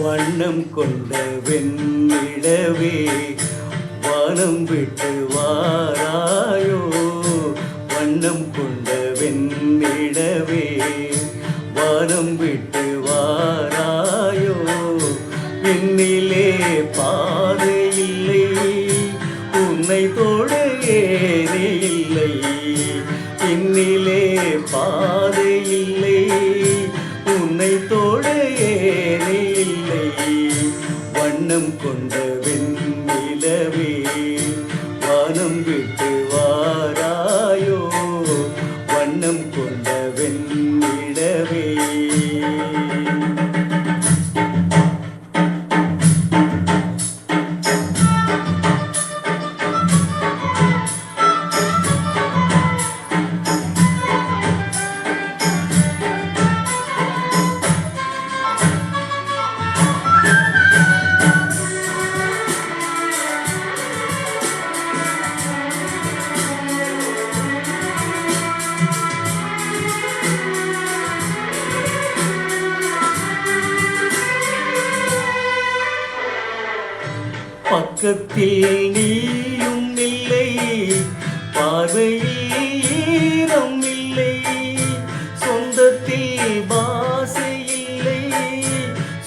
வண்ணம் கொண்ட வெண்ணிலவே வானம் விட்டு வாராயோ. வண்ணம் கொண்ட வெண்ணிலவே வானம் விட்டு வாராயோ. விண்ணிலே பாதை இல்லை, உன்னை தொட ஏறி இல்லை. விண்ணிலே பாதை இல்லை, உன்னை தொட ஏறி இல்லை. வண்ணம் கொண்ட வெண்ணிலவே வானம் விட்டு வாராயோ. வண்ணம் கொண்ட வெண்ணிலவே. பக்கத்தில் நீயும் இல்லை, பார்வையில் ஈரம் இல்லை. சொந்தத்தில் பாசை இல்லை,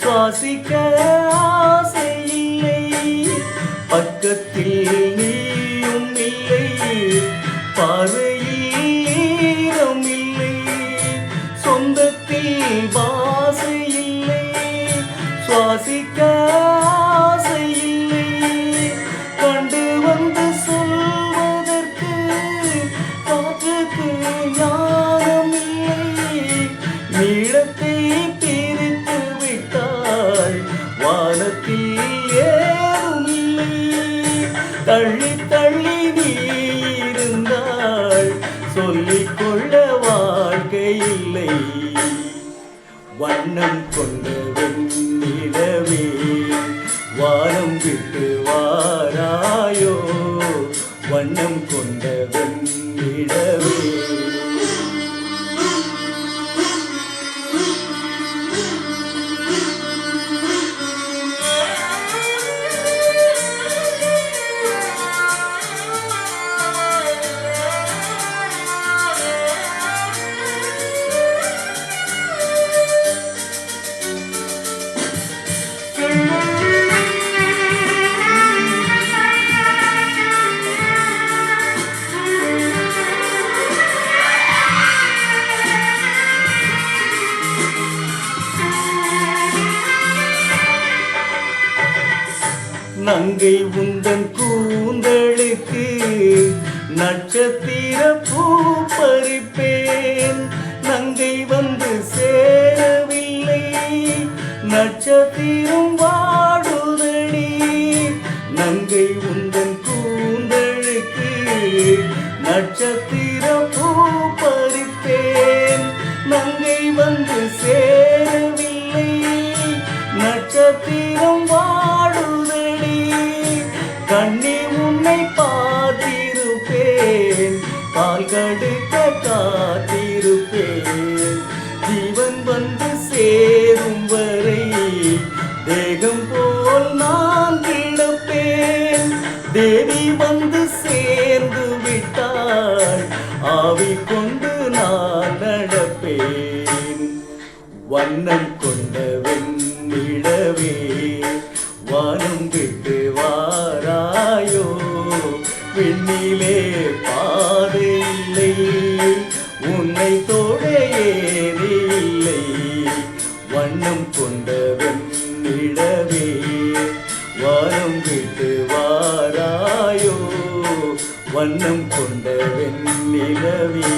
சுவாசிக்க ஆசை இல்லை. பக்கத்தில் நீயும் இல்லை, பார்வையில் ஈரம் இல்லை. சொந்தத்தில் பாசை இல்லை, சுவாசிக்க ஆசை இல்லை. கண்டு வந்து சொல்வதற்கு காற்றுக்கு ஞானம் இல்லை. நீளத்தை பிரித்து விட்டாள், வானத்தில் ஏதும் இல்லை. தள்ளி தள்ளி நீ இருந்தாள், சொல்லிக்கொள்ள வாழ்க்கை இல்லை. வண்ணம் கொண்ட வெண்ணிலவே வானம் விட்டு வாராயோ. வண்ணம் கொண்ட வெண்ணிலவே. நங்கை உந்தன் கூந்தலுக்கு நட்சத்திர பூ பறிப்பேன். நங்கை வந்து சேரவில்லை, நட்சத்திரம் வாடுதடி. நங்கை உந்தன் கூந்தலுக்கு நட்சத்திர பூ பறிப்பேன். நங்கை வந்து சேரவில்லை, நட்சத்திரம் வாடுதடி. கண்ணி உன்னை பார்த்திருப்பேன், கால் கடுக்க காத்திருப்பேன். ஜீவன் வந்து சேரும் வரை தேகம் போல் நான் கிடப்பேன். தேவி வந்து சேர்ந்து விட்டாள், ஆவி கொண்டு நான் நடப்பேன். வண்ணம் கொண்ட வெண்ணிலவே வானம் விட்டு வாராயோ. விண்ணிலே பாதை இல்லை, உன்னை தொட ஏறி இல்லை. வண்ணம் கொண்ட வெண்ணிலவே வானம் விட்டு வாராயோ. வண்ணம் கொண்ட வெண்ணிலவே.